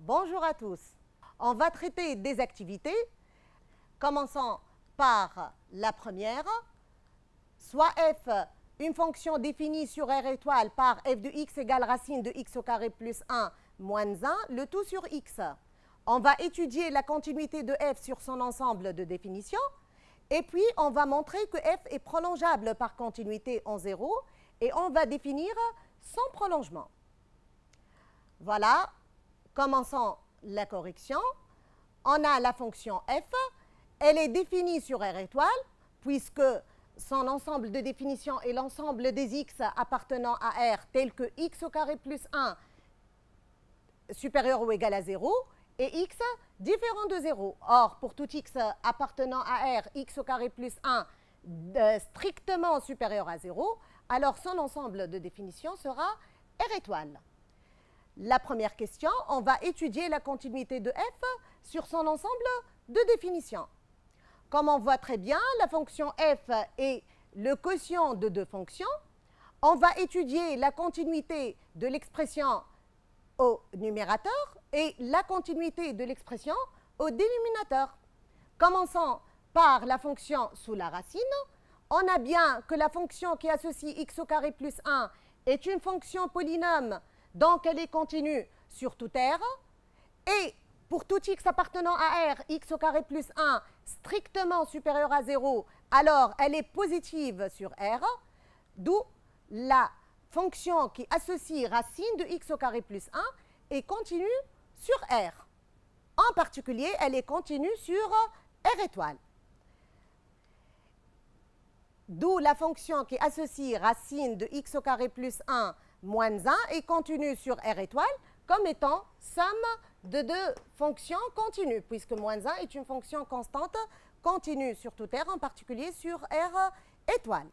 Bonjour à tous. On va traiter des activités, commençant par la première, soit f, une fonction définie sur R étoile par f de x égale racine de x au carré plus 1 moins 1, le tout sur x. On va étudier la continuité de f sur son ensemble de définition, et puis on va montrer que f est prolongeable par continuité en 0, et on va définir son prolongement. Voilà, commençons la correction. On a la fonction f, elle est définie sur R étoile, puisque son ensemble de définition est l'ensemble des x appartenant à R, tel que x au carré plus 1 supérieur ou égal à 0, et x différent de 0. Or, pour tout x appartenant à R, x au carré plus 1 strictement supérieur à 0, alors son ensemble de définition sera R étoile. La première question, on va étudier la continuité de f sur son ensemble de définition. Comme on voit très bien, la fonction f est le quotient de deux fonctions. On va étudier la continuité de l'expression au numérateur et la continuité de l'expression au dénominateur. Commençons par la fonction sous la racine. On a bien que la fonction qui associe x au carré plus 1 est une fonction polynôme, donc elle est continue sur tout R. Et pour tout x appartenant à R, x au carré plus 1 strictement supérieur à 0, alors elle est positive sur R, d'où la fonction qui associe racine de x au carré plus 1 est continue sur R. En particulier, elle est continue sur R étoile. D'où la fonction qui associe racine de x au carré plus 1 moins 1 est continue sur R étoile comme étant somme de deux fonctions continues, puisque moins 1 est une fonction constante continue sur tout R, en particulier sur R étoile.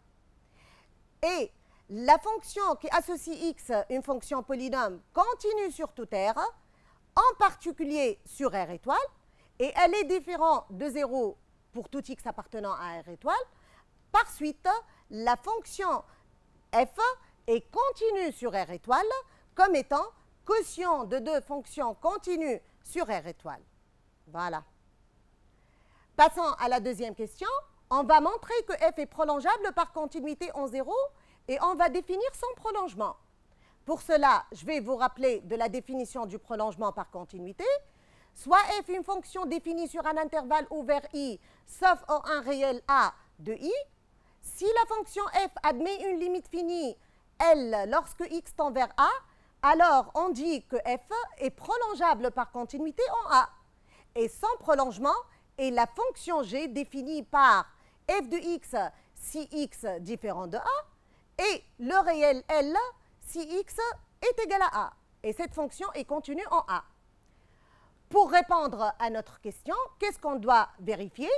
Et la fonction qui associe x, une fonction polynôme, continue sur tout R, en particulier sur R étoile, et elle est différente de 0 pour tout x appartenant à R étoile. Par suite, la fonction f est continue sur R étoile comme étant quotient de deux fonctions continues sur R étoile. Voilà. Passons à la deuxième question. On va montrer que f est prolongeable par continuité en 0 et on va définir son prolongement. Pour cela, je vais vous rappeler de la définition du prolongement par continuité. Soit f une fonction définie sur un intervalle ouvert i, sauf au 1 réel a de i. Si la fonction f admet une limite finie L lorsque x tend vers A, alors on dit que f est prolongeable par continuité en A. Et son prolongement est la fonction g définie par f de x si x différent de A et le réel L si x est égal à A. Et cette fonction est continue en A. Pour répondre à notre question, qu'est-ce qu'on doit vérifier?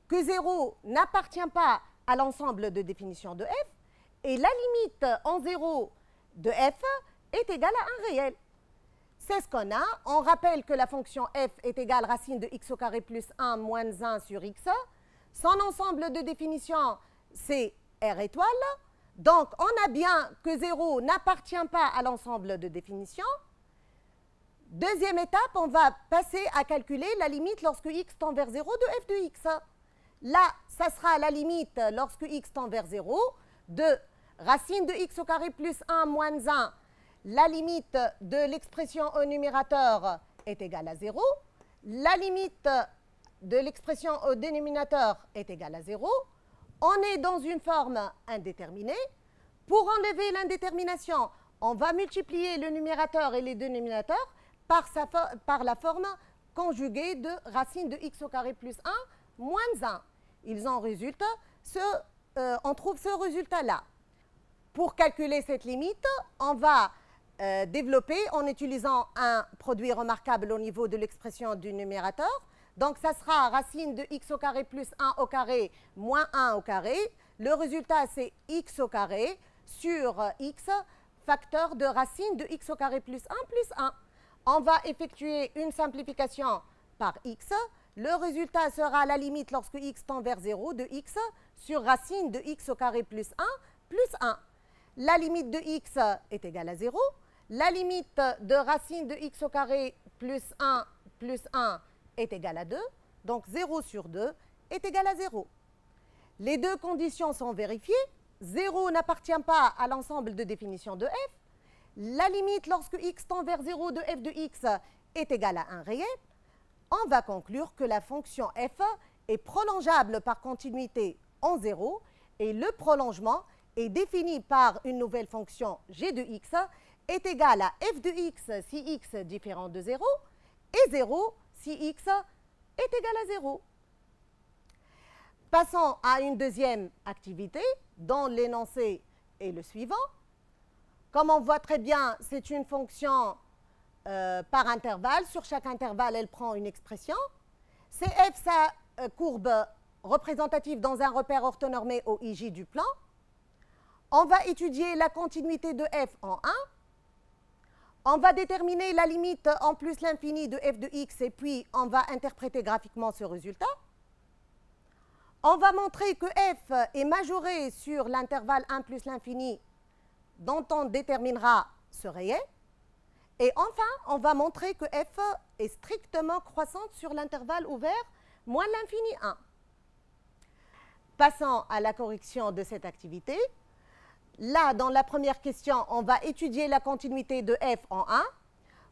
Que 0 n'appartient pas à l'ensemble de définition de f, et la limite en 0 de f est égale à un réel. C'est ce qu'on a. On rappelle que la fonction f est égale racine de x au carré plus 1 moins 1 sur x. Son ensemble de définition, c'est R étoile. Donc, on a bien que 0 n'appartient pas à l'ensemble de définition. Deuxième étape, on va passer à calculer la limite lorsque x tend vers 0 de f de x. Là, ça sera la limite lorsque x tend vers 0 de racine de x au carré plus 1 moins 1. La limite de l'expression au numérateur est égale à 0. La limite de l'expression au dénominateur est égale à 0. On est dans une forme indéterminée. Pour enlever l'indétermination, on va multiplier le numérateur et les dénominateurs par la forme conjuguée de racine de x au carré plus 1 moins 1. On trouve ce résultat-là. Pour calculer cette limite, on va développer en utilisant un produit remarquable au niveau de l'expression du numérateur. Donc, ça sera racine de x au carré plus 1 au carré moins 1 au carré. Le résultat, c'est x au carré sur x, facteur de racine de x au carré plus 1 plus 1. On va effectuer une simplification par x. Le résultat sera la limite lorsque x tend vers 0 de x sur racine de x au carré plus 1 plus 1. La limite de x est égale à 0. La limite de racine de x au carré plus 1 est égal à 2. Donc 0 sur 2 est égal à 0. Les deux conditions sont vérifiées. 0 n'appartient pas à l'ensemble de définition de f. La limite lorsque x tend vers 0 de f de x est égale à 1 réel. On va conclure que la fonction f est prolongeable par continuité en 0 et le prolongement est défini par une nouvelle fonction g de x est égal à f de x si x différent de 0 et 0 si x est égal à 0. Passons à une deuxième activité dont l'énoncé est le suivant. Comme on voit très bien, c'est une fonction par intervalle. Sur chaque intervalle, elle prend une expression. C'est f sa courbe représentative dans un repère orthonormé au IJ du plan. On va étudier la continuité de f en 1. On va déterminer la limite en plus l'infini de f de x et puis on va interpréter graphiquement ce résultat. On va montrer que f est majoré sur l'intervalle 1 plus l'infini dont on déterminera ce réel. Et enfin, on va montrer que f est strictement croissante sur l'intervalle ouvert moins l'infini 1. Passons à la correction de cette activité. Là, dans la première question, on va étudier la continuité de f en 1.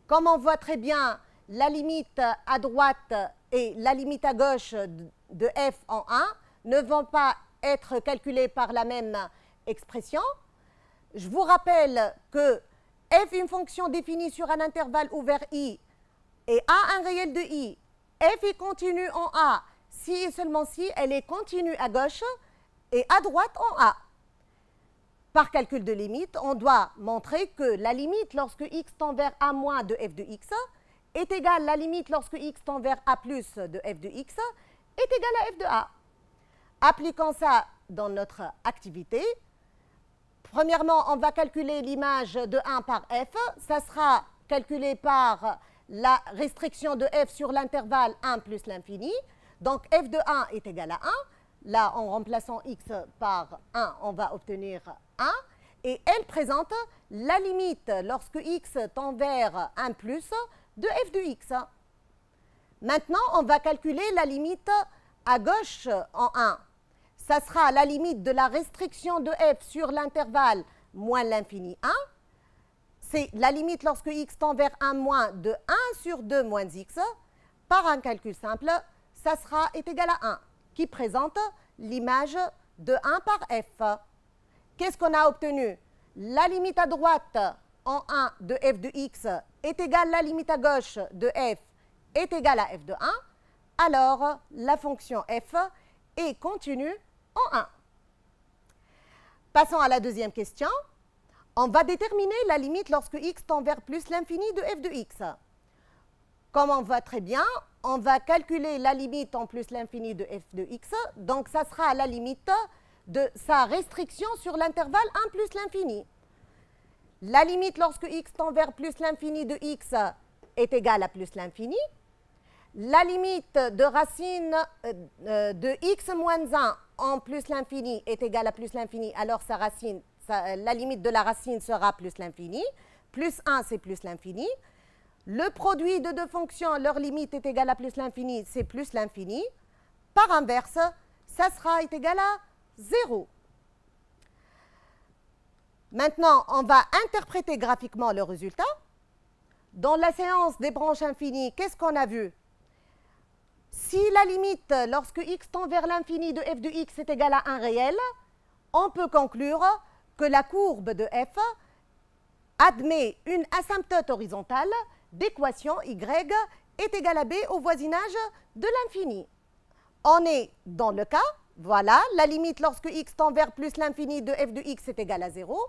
Comme on voit très bien, la limite à droite et la limite à gauche de f en 1 ne vont pas être calculées par la même expression. Je vous rappelle que f, une fonction définie sur un intervalle ouvert i, et a un réel de i, f est continue en a si et seulement si elle est continue à gauche et à droite en a. Par calcul de limite, on doit montrer que la limite lorsque x tend vers a moins de f de x est égale à la limite lorsque x tend vers a plus de f de x est égale à f de a. Appliquons ça dans notre activité. Premièrement, on va calculer l'image de 1 par f. Ça sera calculé par la restriction de f sur l'intervalle 1 plus l'infini. Donc f de 1 est égal à 1. Là, en remplaçant x par 1, on va obtenir 1. Et elle présente la limite lorsque x tend vers 1 plus de f de x. Maintenant, on va calculer la limite à gauche en 1. Ça sera la limite de la restriction de f sur l'intervalle moins l'infini 1. C'est la limite lorsque x tend vers 1 moins de 1 sur 2 moins x. Par un calcul simple, ça est égal à 1, qui présente l'image de 1 par f. Qu'est-ce qu'on a obtenu? La limite à droite en 1 de f de x est égale à la limite à gauche de f est égale à f de 1. Alors, la fonction f est continue en 1. Passons à la deuxième question. On va déterminer la limite lorsque x tend vers plus l'infini de f de x. Comme on voit très bien, on va calculer la limite en plus l'infini de f de x. Donc, ça sera la limite de sa restriction sur l'intervalle 1 plus l'infini. La limite lorsque x tend vers plus l'infini de x est égale à plus l'infini. La limite de racine de x moins 1 en plus l'infini est égale à plus l'infini, alors la limite de la racine sera plus l'infini. Plus 1, c'est plus l'infini. Le produit de deux fonctions, leur limite est égale à plus l'infini, c'est plus l'infini. Par inverse, ça est égal à 0. Maintenant, on va interpréter graphiquement le résultat. Dans la séance des branches infinies, qu'est-ce qu'on a vu? Si la limite, lorsque x tend vers l'infini de f de x est égale à 1 réel, on peut conclure que la courbe de f admet une asymptote horizontale d'équation y est égale à b au voisinage de l'infini. On est dans le cas, voilà, la limite lorsque x tend vers plus l'infini de f de x est égale à 0.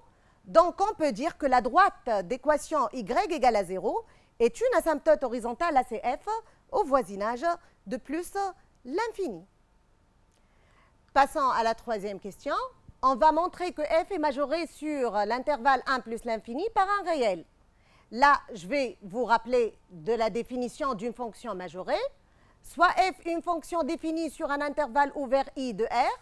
Donc, on peut dire que la droite d'équation y égale à 0 est une asymptote horizontale ACF au voisinage de plus l'infini. Passons à la troisième question. On va montrer que f est majoré sur l'intervalle 1 plus l'infini par un réel. Là, je vais vous rappeler de la définition d'une fonction majorée. Soit f une fonction définie sur un intervalle ouvert i de R.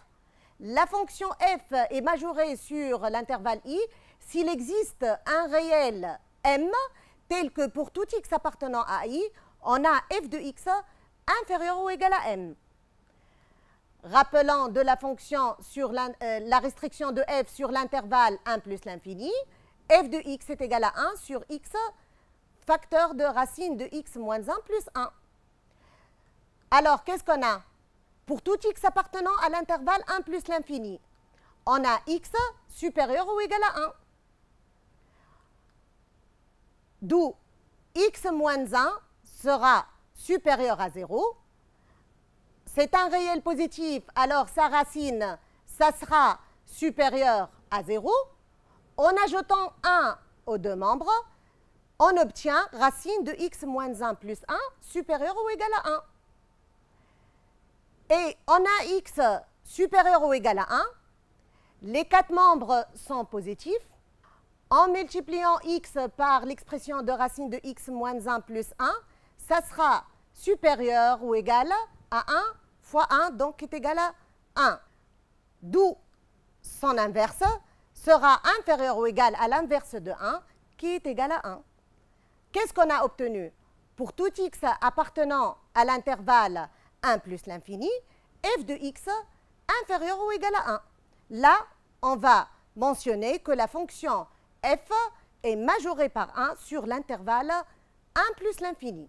La fonction f est majorée sur l'intervalle i s'il existe un réel m tel que pour tout x appartenant à i, on a f de x inférieur ou égal à m. Rappelant de la fonction sur la restriction de f sur l'intervalle 1 plus l'infini, f de x est égal à 1 sur x facteur de racine de x moins 1 plus 1. Alors, qu'est-ce qu'on a? Pour tout x appartenant à l'intervalle 1 plus l'infini, on a x supérieur ou égal à 1. D'où x moins 1 sera supérieur à 0. C'est un réel positif, alors sa racine, ça sera supérieur à 0. En ajoutant 1 aux deux membres, on obtient racine de x moins 1 plus 1 supérieur ou égal à 1. Et on a x supérieur ou égal à 1. Les quatre membres sont positifs. En multipliant x par l'expression de racine de x moins 1 plus 1, ça sera supérieur ou égal à 1 fois 1, donc qui est égal à 1. D'où son inverse sera inférieur ou égal à l'inverse de 1, qui est égal à 1. Qu'est-ce qu'on a obtenu? Pour tout x appartenant à l'intervalle 1 plus l'infini, f de x inférieur ou égal à 1. Là, on va mentionner que la fonction f est majorée par 1 sur l'intervalle 1 plus l'infini.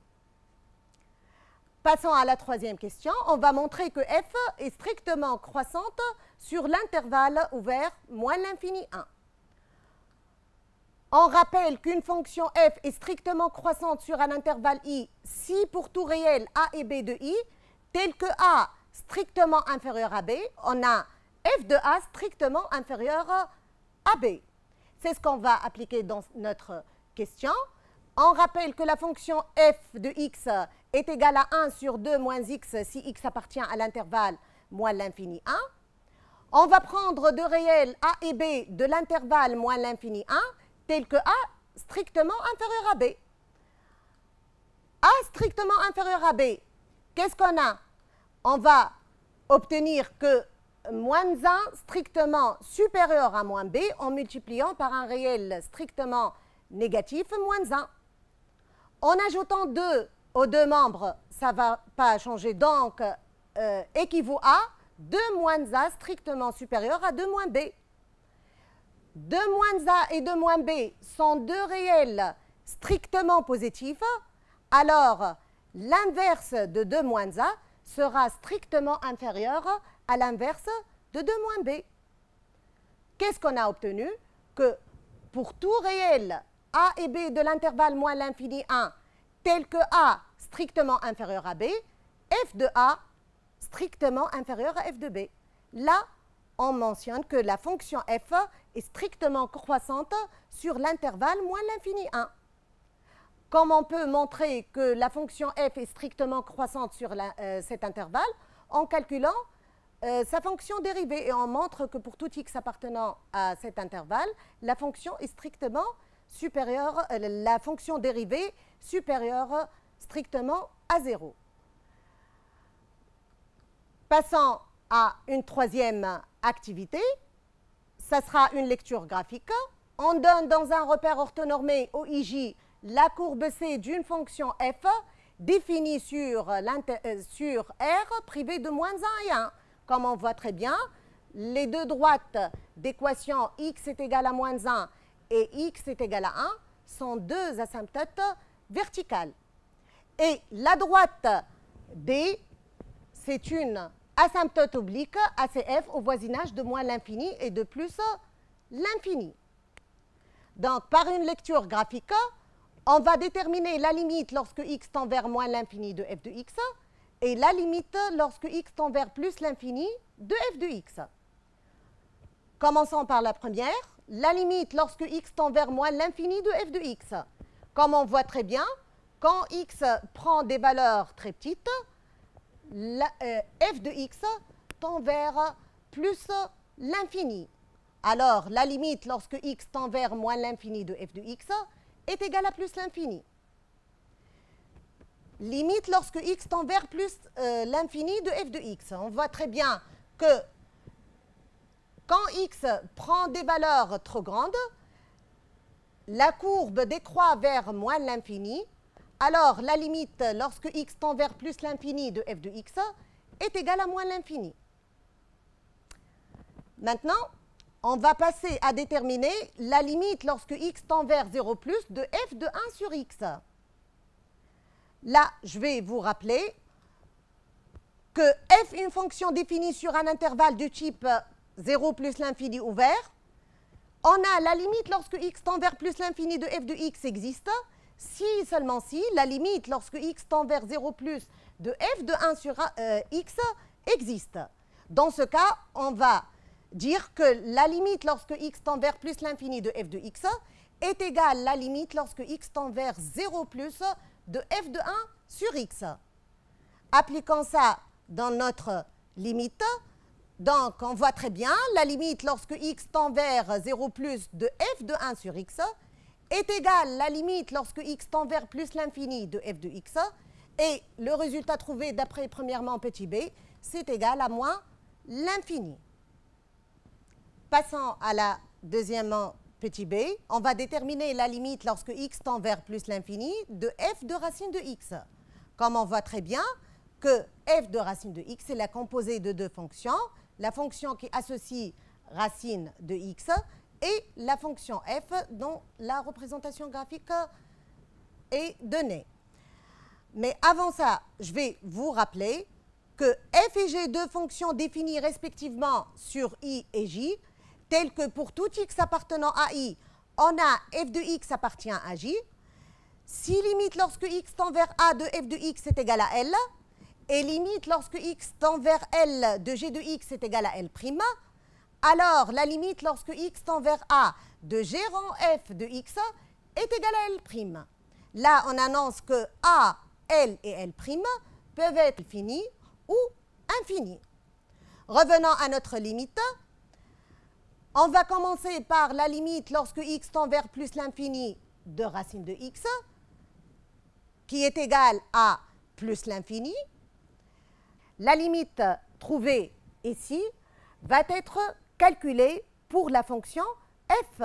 Passons à la troisième question. On va montrer que f est strictement croissante sur l'intervalle ouvert moins l'infini 1. On rappelle qu'une fonction f est strictement croissante sur un intervalle i si pour tout réel a et b de i, tel que a strictement inférieur à b, on a f de a strictement inférieur à b. C'est ce qu'on va appliquer dans notre question. On rappelle que la fonction f de x est égale à 1 sur 2 moins x si x appartient à l'intervalle moins l'infini 1. On va prendre deux réels a et b de l'intervalle moins l'infini 1, tel que a strictement inférieur à b. A strictement inférieur à b, qu'est-ce qu'on a? On va obtenir que moins 1 strictement supérieur à moins b en multipliant par un réel strictement négatif moins 1. En ajoutant 2 aux deux membres, ça ne va pas changer, donc équivaut à 2 moins a strictement supérieur à 2 moins b. 2 moins a et 2 moins b sont deux réels strictement positifs, alors l'inverse de 2 moins a sera strictement inférieur à l'inverse de 2 moins b. Qu'est-ce qu'on a obtenu? Que pour tout réel a et b de l'intervalle moins l'infini 1, tel que a strictement inférieur à b, f de a strictement inférieur à f de b. Là, on mentionne que la fonction f est strictement croissante sur l'intervalle moins l'infini 1. Comme on peut montrer que la fonction f est strictement croissante sur cet intervalle en calculant sa fonction dérivée, et on montre que pour tout x appartenant à cet intervalle, la fonction est strictement supérieure, la fonction dérivée supérieure strictement à 0. Passons à une troisième activité. Ça sera une lecture graphique. On donne dans un repère orthonormé OIJ la courbe C d'une fonction f définie sur R privée de moins 1 et 1. Comme on voit très bien, les deux droites d'équation x est égal à moins 1 et x est égal à 1 sont deux asymptotes verticales. Et la droite D, c'est une asymptote oblique ACF au voisinage de moins l'infini et de plus l'infini. Donc, par une lecture graphique, on va déterminer la limite lorsque x tend vers moins l'infini de f de x et la limite lorsque x tend vers plus l'infini de f de x. Commençons par la première. La limite lorsque x tend vers moins l'infini de f de x. Comme on voit très bien, quand x prend des valeurs très petites, f de x tend vers plus l'infini. Alors, la limite lorsque x tend vers moins l'infini de f de x est égale à plus l'infini. Limite lorsque x tend vers plus l'infini de f de x. On voit très bien que quand x prend des valeurs trop grandes, la courbe décroît vers moins l'infini, alors la limite lorsque x tend vers plus l'infini de f de x est égale à moins l'infini. Maintenant, on va passer à déterminer la limite lorsque x tend vers 0 plus de f de 1 sur x. Là, je vais vous rappeler que f est une fonction définie sur un intervalle de type 0 plus l'infini ouvert. On a la limite lorsque x tend vers plus l'infini de f de x existe, si seulement si la limite lorsque x tend vers 0 plus de f de 1 sur x existe. Dans ce cas, on va dire que la limite lorsque x tend vers plus l'infini de f de x est égale à la limite lorsque x tend vers 0 plus de f de 1 sur x. Appliquons ça dans notre limite. Donc, on voit très bien, la limite lorsque x tend vers 0 plus de f de 1 sur x est égale à la limite lorsque x tend vers plus l'infini de f de x. Et le résultat trouvé d'après premièrement petit b, c'est égal à moins l'infini. Passons à la deuxièmement petit b. On va déterminer la limite lorsque x tend vers plus l'infini de f de racine de x. Comme on voit très bien que f de racine de x est la composée de deux fonctions, la fonction qui associe racine de x et la fonction f dont la représentation graphique est donnée. Mais avant ça, je vais vous rappeler que f et g, deux fonctions définies respectivement sur i et j, telles que pour tout x appartenant à i, on a f de x appartient à j. Si limite lorsque x tend vers a de f de x est égal à l, et limite lorsque x tend vers l de g de x est égal à l', alors la limite lorsque x tend vers a de g rang f de x est égale à l'. Là, on annonce que a, l et l' peuvent être finis ou infinis. Revenons à notre limite. On va commencer par la limite lorsque x tend vers plus l'infini de racine de x, qui est égale à plus l'infini. La limite trouvée ici va être calculée pour la fonction f.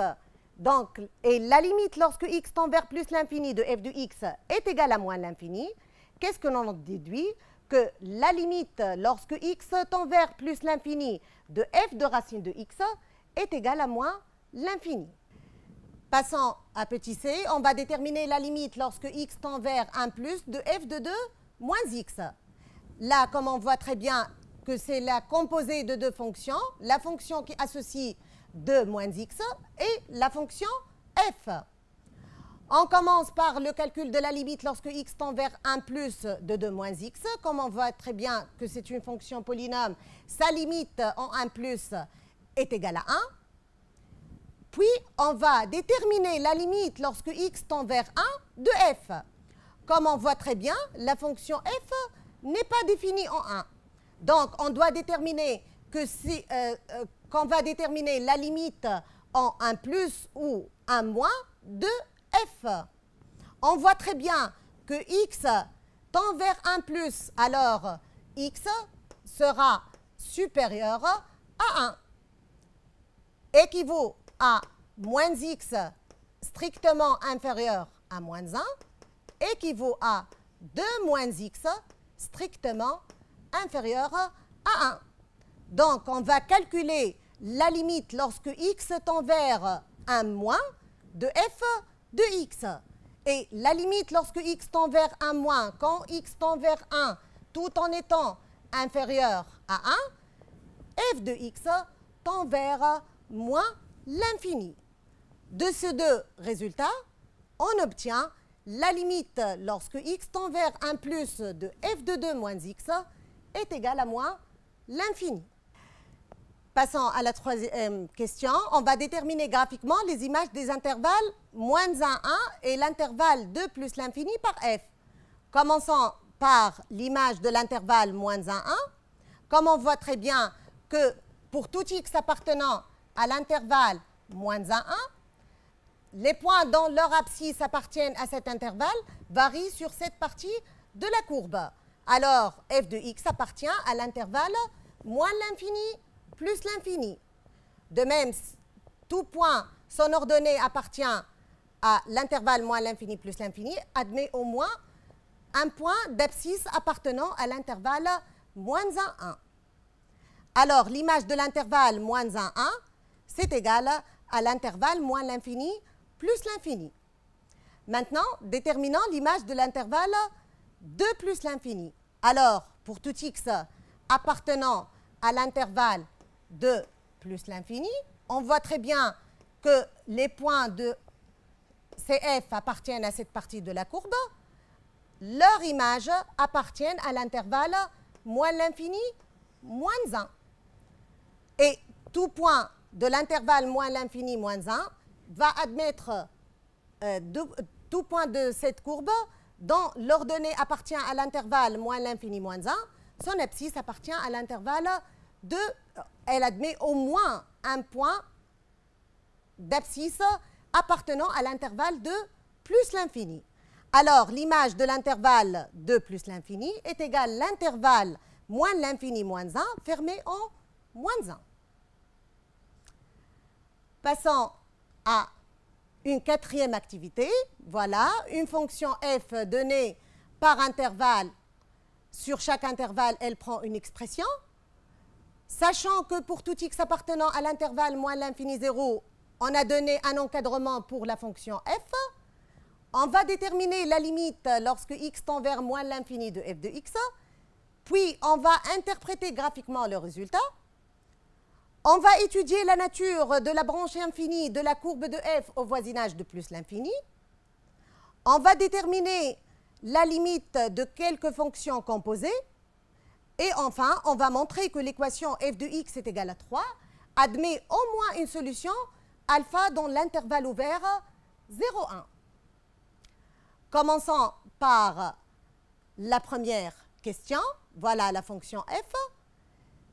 Donc, et la limite lorsque x tend vers plus l'infini de f de x est égale à moins l'infini. Qu'est-ce que l'on déduit? Que la limite lorsque x tend vers plus l'infini de f de racine de x est égale à moins l'infini. Passons à petit c, on va déterminer la limite lorsque x tend vers 1 plus de f de 2 moins x. Là, comme on voit très bien que c'est la composée de deux fonctions, la fonction qui associe 2 moins x et la fonction f. On commence par le calcul de la limite lorsque x tend vers 1 plus de 2 moins x. Comme on voit très bien que c'est une fonction polynôme, sa limite en 1 plus est égale à 1. Puis, on va déterminer la limite lorsque x tend vers 1 de f. Comme on voit très bien, la fonction f n'est pas définie en 1. Donc, on doit déterminer que si, qu'on va déterminer la limite en 1 plus ou 1 moins de f. On voit très bien que x tend vers 1 plus, alors x sera supérieur à 1. Équivaut à moins x strictement inférieur à moins 1, équivaut à 2 moins x strictement inférieur à 1. Donc, on va calculer la limite lorsque x tend vers 1 moins de f de x. Et la limite lorsque x tend vers 1 moins, quand x tend vers 1, tout en étant inférieur à 1, f de x tend vers moins l'infini. De ces deux résultats, on obtient la limite lorsque x tend vers 1 plus de f de 2 moins x est égale à moins l'infini. Passons à la troisième question. On va déterminer graphiquement les images des intervalles moins 1, 1 et l'intervalle 2 plus l'infini par f. Commençons par l'image de l'intervalle moins 1, 1. Comme on voit très bien que pour tout x appartenant à l'intervalle moins 1, 1, les points dont leur abscisse appartiennent à cet intervalle varient sur cette partie de la courbe. Alors, f de x appartient à l'intervalle moins l'infini plus l'infini. De même, tout point son ordonnée appartient à l'intervalle moins l'infini plus l'infini admet au moins un point d'abscisse appartenant à l'intervalle moins 1, 1. Alors, l'image de l'intervalle moins 1, 1, c'est égal à l'intervalle moins l'infini plus l'infini. Maintenant, déterminons l'image de l'intervalle 2 plus l'infini. Alors, pour tout x appartenant à l'intervalle 2 plus l'infini, on voit très bien que les points de CF appartiennent à cette partie de la courbe. Leur image appartiennent à l'intervalle moins l'infini, moins 1. Et tout point de l'intervalle moins l'infini, moins 1 va admettre tout point de cette courbe dont l'ordonnée appartient à l'intervalle moins l'infini, moins 1. Son abscisse appartient à l'intervalle de... Elle admet au moins un point d'abscisse appartenant à l'intervalle de plus l'infini. Alors, l'image de l'intervalle 2 plus l'infini est égale à l'intervalle moins l'infini moins 1 fermé en moins 1. Passons à une quatrième activité. Voilà, une fonction f donnée par intervalle. Sur chaque intervalle, elle prend une expression. Sachant que pour tout x appartenant à l'intervalle moins l'infini 0, on a donné un encadrement pour la fonction f. On va déterminer la limite lorsque x tend vers moins l'infini de f de x. Puis, on va interpréter graphiquement le résultat. On va étudier la nature de la branche infinie de la courbe de f au voisinage de plus l'infini. On va déterminer la limite de quelques fonctions composées. Et enfin, on va montrer que l'équation f de x est égale à 3 admet au moins une solution alpha dans l'intervalle ouvert 0, 1. Commençons par la première question. Voilà la fonction f.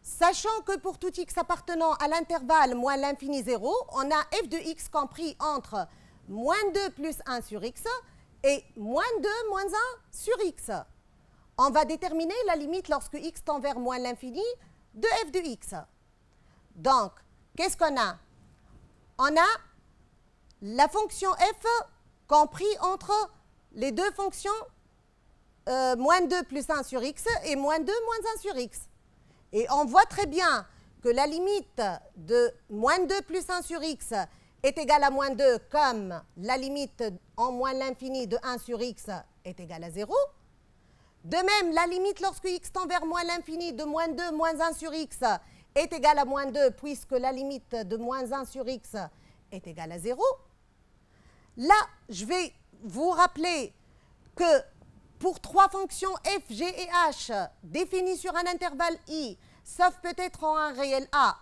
Sachant que pour tout x appartenant à l'intervalle moins l'infini 0, on a f de x compris entre moins 2 plus 1 sur x et moins 2 moins 1 sur x. On va déterminer la limite lorsque x tend vers moins l'infini de f de x. Donc, qu'est-ce qu'on a? On a la fonction f compris entre les deux fonctions moins 2 plus 1 sur x et moins 2 moins 1 sur x. Et on voit très bien que la limite de moins 2 plus 1 sur x est égale à moins 2 comme la limite en moins l'infini de 1 sur x est égale à 0. De même, la limite lorsque x tend vers moins l'infini de moins 2 moins 1 sur x est égale à moins 2 puisque la limite de moins 1 sur x est égale à 0. Là, je vais vous rappeler que pour trois fonctions f, g et h définies sur un intervalle i, sauf peut-être en un réel a,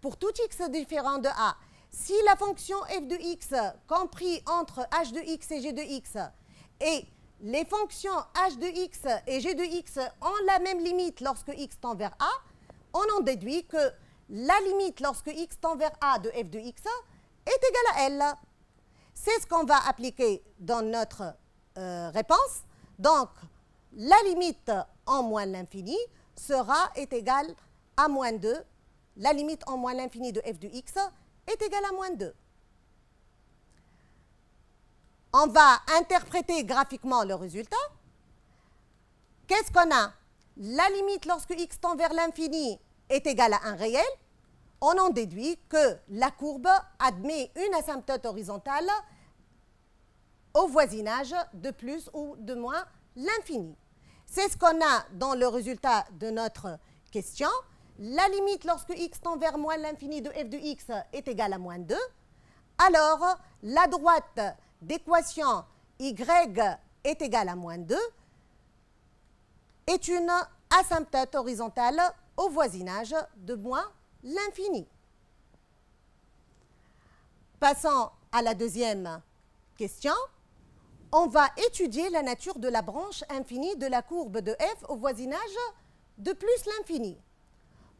pour tout x différent de a, si la fonction f de x compris entre h de x et g de x et les fonctions h de x et g de x ont la même limite lorsque x tend vers a, on en déduit que la limite lorsque x tend vers a de f de x est égale à L. C'est ce qu'on va appliquer dans notre réponse. Donc, la limite en moins l'infini est égale à moins 2. La limite en moins l'infini de f de x est égale à moins 2. On va interpréter graphiquement le résultat. Qu'est-ce qu'on a? La limite lorsque x tend vers l'infini est égale à un réel. On en déduit que la courbe admet une asymptote horizontale au voisinage de plus ou de moins l'infini. C'est ce qu'on a dans le résultat de notre question. La limite lorsque x tend vers moins l'infini de f de x est égale à moins 2. Alors, la droite d'équation y est égale à moins 2 est une asymptote horizontale au voisinage de moins l'infini. Passons à la deuxième question. On va étudier la nature de la branche infinie de la courbe de f au voisinage de plus l'infini.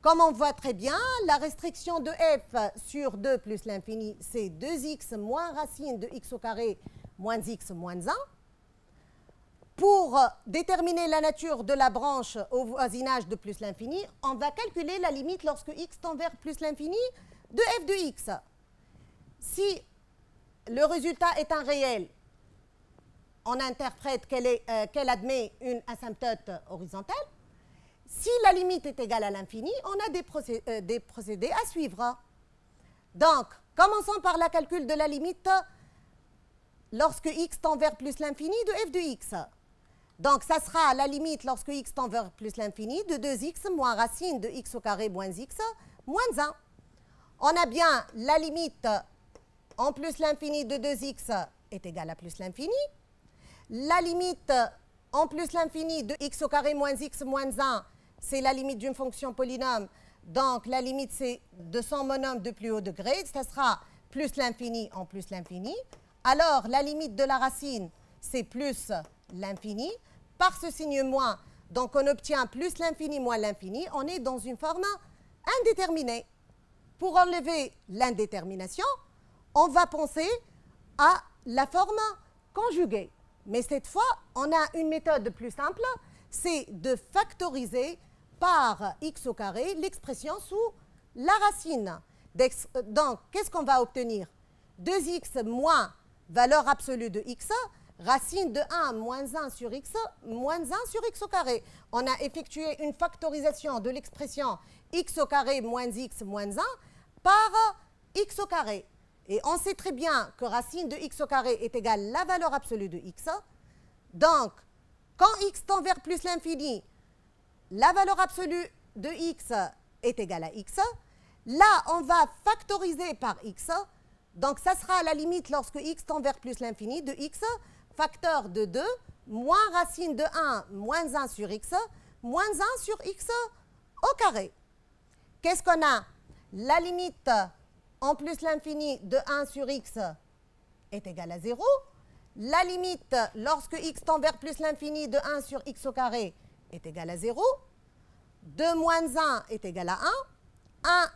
Comme on voit très bien, la restriction de f sur 2 plus l'infini, c'est 2x moins racine de x au carré moins x moins 1. Pour déterminer la nature de la branche au voisinage de plus l'infini, on va calculer la limite lorsque x tend vers plus l'infini de f de x. Si le résultat est un réel, on interprète qu'elle admet une asymptote horizontale. Si la limite est égale à l'infini, on a des procédés à suivre. Donc, commençons par le calcul de la limite lorsque x tend vers plus l'infini de f de x. Donc, ça sera la limite lorsque x tend vers plus l'infini de 2x moins racine de x au carré moins x moins 1. On a bien la limite en plus l'infini de 2x est égale à plus l'infini. La limite en plus l'infini de x au carré moins x moins 1, c'est la limite d'une fonction polynôme. Donc, la limite, c'est de son monôme de plus haut degré. Ça sera plus l'infini en plus l'infini. Alors, la limite de la racine, c'est plus l'infini. Par ce signe moins, donc on obtient plus l'infini moins l'infini. On est dans une forme indéterminée. Pour enlever l'indétermination, on va penser à la forme conjuguée. Mais cette fois, on a une méthode plus simple, c'est de factoriser par x au carré l'expression sous la racine. Donc, qu'est-ce qu'on va obtenir? 2x moins valeur absolue de x, racine de 1 moins 1 sur x, moins 1 sur x au carré. On a effectué une factorisation de l'expression x au carré moins x moins 1 par x au carré. Et on sait très bien que racine de x au carré est égale à la valeur absolue de x. Donc, quand x tend vers plus l'infini, la valeur absolue de x est égale à x. Là, on va factoriser par x. Donc, ça sera la limite lorsque x tend vers plus l'infini de x, facteur de 2, moins racine de 1, moins 1 sur x, moins 1 sur x au carré. Qu'est-ce qu'on a? La limite en plus l'infini de 1 sur x est égale à 0. La limite lorsque x tend vers plus l'infini de 1 sur x au carré est égale à 0. 2 moins 1 est égal à 1.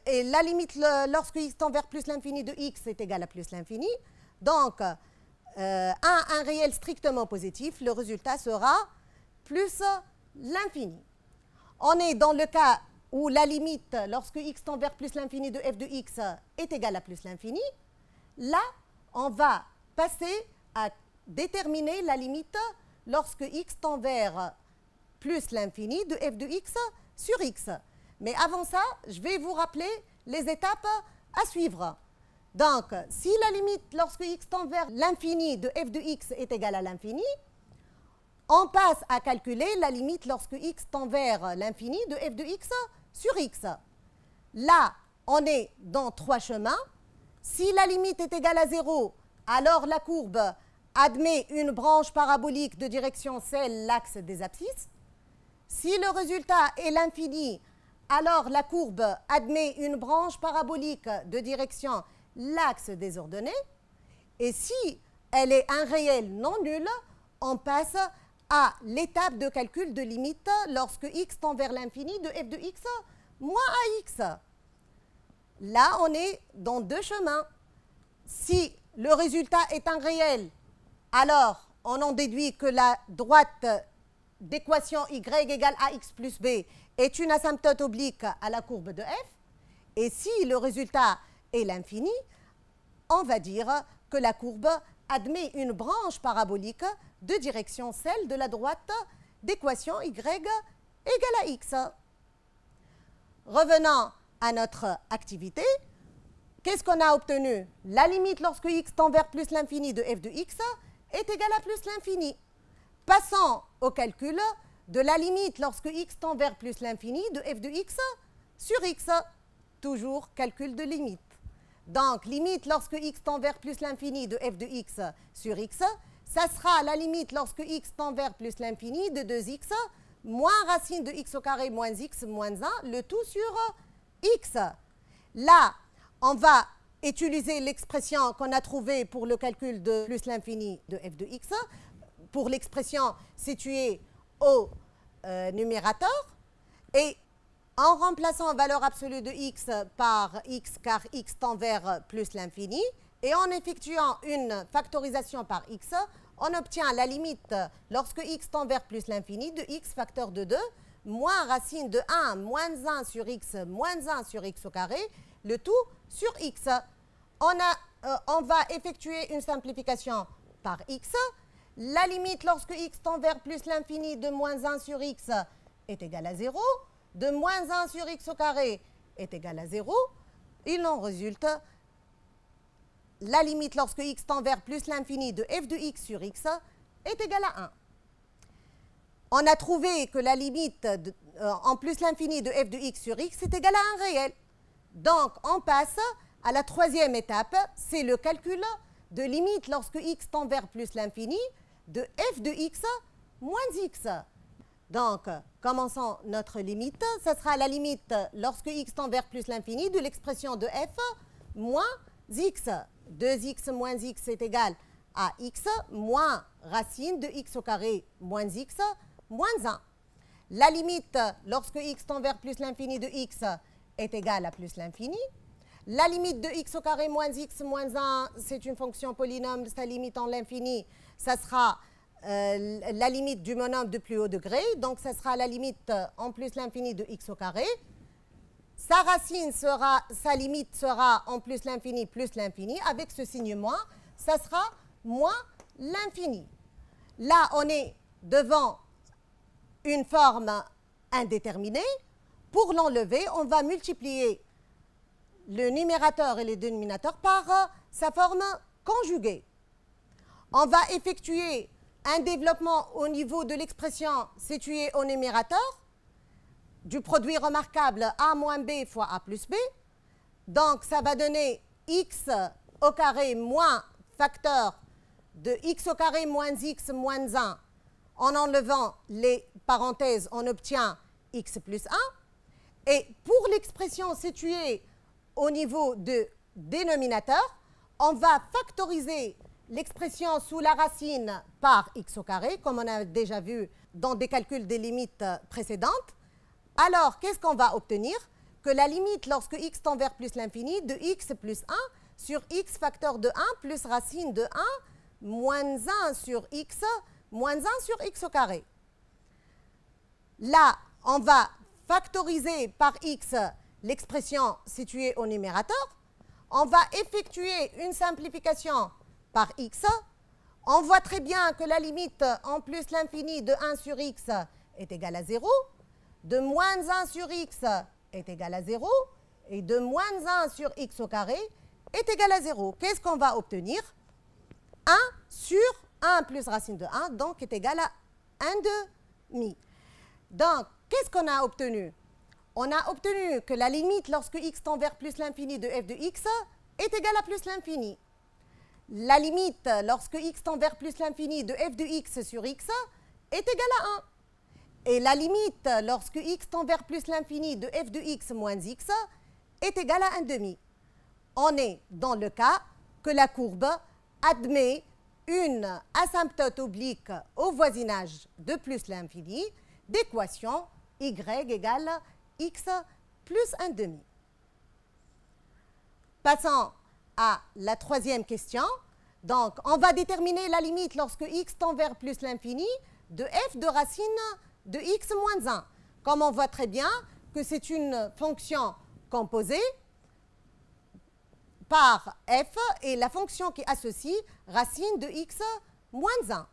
Et la limite lorsque x tend vers plus l'infini de x est égal à plus l'infini. Donc, un réel strictement positif, le résultat sera plus l'infini. On est dans le cas où la limite lorsque x tend vers plus l'infini de f de x est égale à plus l'infini. Là, on va passer à déterminer la limite lorsque x tend vers plus l'infini de f de x sur x. Mais avant ça, je vais vous rappeler les étapes à suivre. Donc, si la limite lorsque x tend vers l'infini de f de x est égale à l'infini, on passe à calculer la limite lorsque x tend vers l'infini de f de x sur x. Là, on est dans trois chemins. Si la limite est égale à 0, alors la courbe admet une branche parabolique de direction celle l'axe des abscisses. Si le résultat est l'infini, alors la courbe admet une branche parabolique de direction l'axe des ordonnées. Et si elle est un réel non nul, on passe à l'étape de calcul de limite lorsque x tend vers l'infini de f de x moins ax. Là, on est dans deux chemins. Si le résultat est un réel, alors on en déduit que la droite d'équation y égale ax plus b est une asymptote oblique à la courbe de f. Et si le résultat est l'infini, on va dire que la courbe admet une branche parabolique de direction celle de la droite d'équation y égale à x. Revenons à notre activité. Qu'est-ce qu'on a obtenu? La limite lorsque x tend vers plus l'infini de f de x est égale à plus l'infini. Passons au calcul de la limite lorsque x tend vers plus l'infini de f de x sur x. Toujours calcul de limite. Donc, limite lorsque x tend vers plus l'infini de f de x sur x, ça sera la limite lorsque x tend vers plus l'infini de 2x moins racine de x au carré moins x moins 1, le tout sur x. Là, on va utiliser l'expression qu'on a trouvée pour le calcul de plus l'infini de f de x, pour l'expression située au numérateur, et en remplaçant valeur absolue de x par x, car x tend vers plus l'infini, et en effectuant une factorisation par x, on obtient la limite lorsque x tend vers plus l'infini de x facteur de 2 moins racine de 1 moins 1 sur x moins 1 sur x au carré, le tout sur x. On a on va effectuer une simplification par x. La limite lorsque x tend vers plus l'infini de moins 1 sur x est égale à 0, de moins 1 sur x au carré est égal à 0. Il en résulte la limite lorsque x tend vers plus l'infini de f de x sur x est égale à 1. On a trouvé que la limite en plus l'infini de f de x sur x est égale à 1 réel. Donc, on passe à la troisième étape, c'est le calcul de limite lorsque x tend vers plus l'infini de f de x moins x. Donc, commençons notre limite. Ce sera la limite lorsque x tend vers plus l'infini de l'expression de f moins x. 2x moins x est égal à x moins racine de x au carré moins x moins 1. La limite lorsque x tend vers plus l'infini de x est égale à plus l'infini. La limite de x au carré moins x moins 1, c'est une fonction polynôme, sa limite en l'infini, ça sera la limite du monôme de plus haut degré, donc ça sera la limite en plus l'infini de x au carré. Sa racine sera, sa limite sera en plus l'infini, avec ce signe moins, ça sera moins l'infini. Là, on est devant une forme indéterminée. Pour l'enlever, on va multiplier le numérateur et le dénominateur par sa forme conjuguée. On va effectuer un développement au niveau de l'expression située au numérateur du produit remarquable a moins b fois a plus b. Donc, ça va donner x au carré moins facteur de x au carré moins x moins 1. En enlevant les parenthèses, on obtient x plus 1. Et pour l'expression située au niveau de dénominateur, on va factoriser l'expression sous la racine par x au carré, comme on a déjà vu dans des calculs des limites précédentes. Alors, qu'est-ce qu'on va obtenir? Que la limite lorsque x tend vers plus l'infini de x plus 1 sur x facteur de 1 plus racine de 1 moins 1 sur x moins 1 sur x au carré. Là, on va factoriser par x l'expression située au numérateur. On va effectuer une simplification par x. On voit très bien que la limite en plus l'infini de 1 sur x est égale à 0, de moins 1 sur x est égal à 0, et de moins 1 sur x au carré est égal à 0. Qu'est-ce qu'on va obtenir? 1 sur 1 plus racine de 1, donc est égal à 1 demi. Donc, qu'est-ce qu'on a obtenu? On a obtenu que la limite lorsque x tend vers plus l'infini de f de x est égale à plus l'infini. La limite lorsque x tend vers plus l'infini de f de x sur x est égale à 1. Et la limite lorsque x tend vers plus l'infini de f de x moins x est égale à 1 demi. On est dans le cas que la courbe admet une asymptote oblique au voisinage de plus l'infini d'équation y égale x plus 1 demi. Passons à la troisième question. Donc, on va déterminer la limite lorsque x tend vers plus l'infini de f de racine de x moins 1. Comme on voit très bien que c'est une fonction composée par f et la fonction qui associe racine de x moins 1.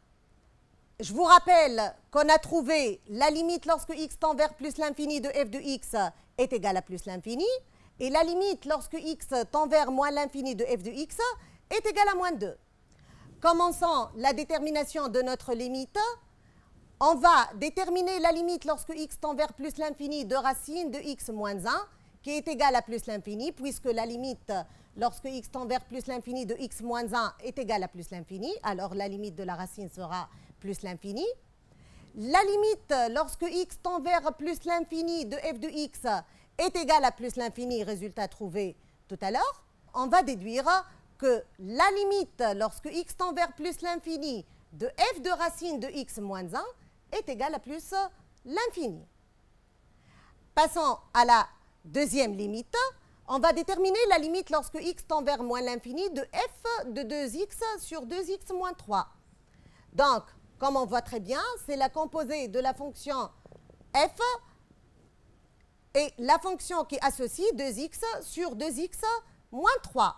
Je vous rappelle qu'on a trouvé la limite lorsque x tend vers plus l'infini de f de x est égale à plus l'infini, et la limite lorsque x tend vers moins l'infini de f de x est égale à moins 2. Commençons la détermination de notre limite. On va déterminer la limite lorsque x tend vers plus l'infini de racine de x moins 1, qui est égale à plus l'infini, puisque la limite lorsque x tend vers plus l'infini de x moins 1 est égale à plus l'infini, alors la limite de la racine sera plus l'infini. La limite lorsque x tend vers plus l'infini de f de x est égale à plus l'infini, résultat trouvé tout à l'heure. On va déduire que la limite lorsque x tend vers plus l'infini de f de racine de x moins 1 est égale à plus l'infini. Passons à la deuxième limite. On va déterminer la limite lorsque x tend vers moins l'infini de f de 2x sur 2x moins 3. Donc, comme on voit très bien, c'est la composée de la fonction f et la fonction qui associe 2x sur 2x moins 3.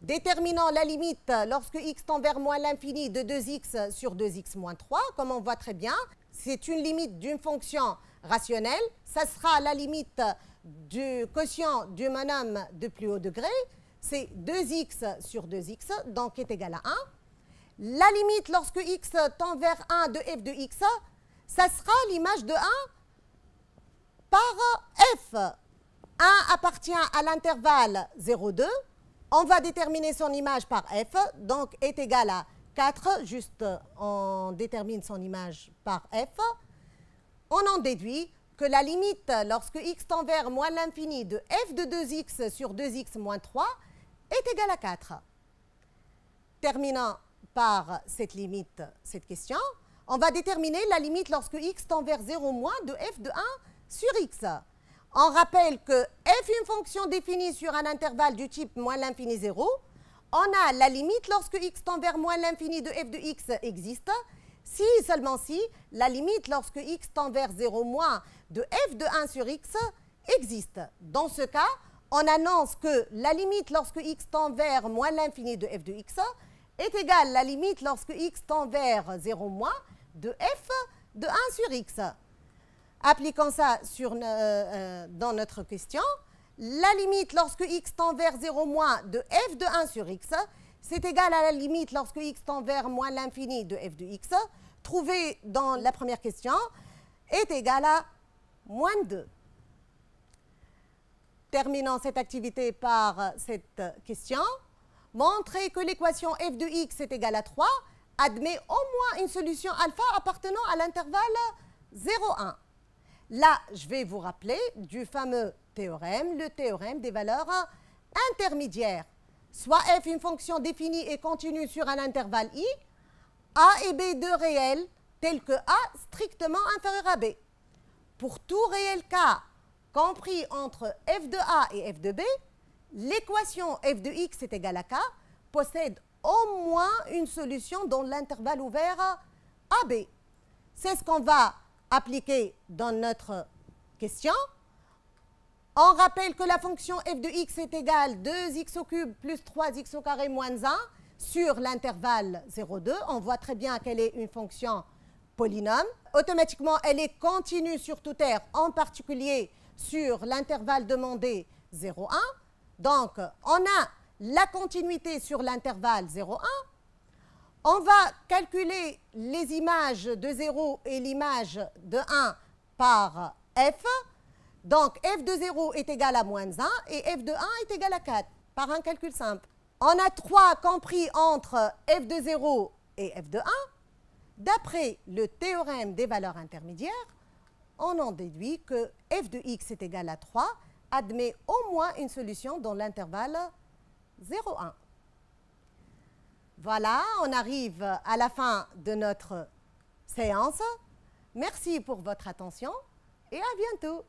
Déterminant la limite lorsque x tend vers moins l'infini de 2x sur 2x moins 3, comme on voit très bien, c'est une limite d'une fonction rationnelle. Ça sera la limite du quotient du monôme de plus haut degré. C'est 2x sur 2x, donc est égal à 1. La limite lorsque x tend vers 1 de f de x, ça sera l'image de 1 par f. 1 appartient à l'intervalle 0,2. On va déterminer son image par f, donc est égal à 4. Juste, on détermine son image par f. On en déduit que la limite lorsque x tend vers moins l'infini de f de 2x sur 2x moins 3 est égale à 4. Terminant par cette limite, cette question, on va déterminer la limite lorsque x tend vers 0 moins de f de 1 sur x. On rappelle que f est une fonction définie sur un intervalle du type moins l'infini 0. On a la limite lorsque x tend vers moins l'infini de f de x existe, si seulement si la limite lorsque x tend vers 0 moins de f de 1 sur x existe. Dans ce cas, on annonce que la limite lorsque x tend vers moins l'infini de f de x est égale à la limite lorsque x tend vers 0 moins de f de 1 sur x. Appliquons ça dans notre question. La limite lorsque x tend vers 0 moins de f de 1 sur x, c'est égal à la limite lorsque x tend vers moins l'infini de f de x, trouvée dans la première question, est égal à moins 2. Terminons cette activité par cette question. Montrer que l'équation f de x est égale à 3 admet au moins une solution alpha appartenant à l'intervalle 0,1. Là, je vais vous rappeler du fameux théorème, le théorème des valeurs intermédiaires. Soit f une fonction définie et continue sur un intervalle i, a et b deux réels tels que a strictement inférieur à b. Pour tout réel k compris entre f de a et f de b, l'équation f de x est égale à k possède au moins une solution dans l'intervalle ouvert AB. C'est ce qu'on va appliquer dans notre question. On rappelle que la fonction f de x est égale 2x au cube plus 3x au carré moins 1 sur l'intervalle 0,2. On voit très bien qu'elle est une fonction polynôme. Automatiquement, elle est continue sur toute aire, en particulier sur l'intervalle demandé 0,1. Donc, on a la continuité sur l'intervalle 0,1. On va calculer les images de 0 et l'image de 1 par f. Donc, f de 0 est égal à moins 1 et f de 1 est égal à 4 par un calcul simple. On a 3 compris entre f de 0 et f de 1. D'après le théorème des valeurs intermédiaires, on en déduit que f de x est égal à 3 admet au moins une solution dans l'intervalle 0,1. Voilà, on arrive à la fin de notre séance. Merci pour votre attention et à bientôt.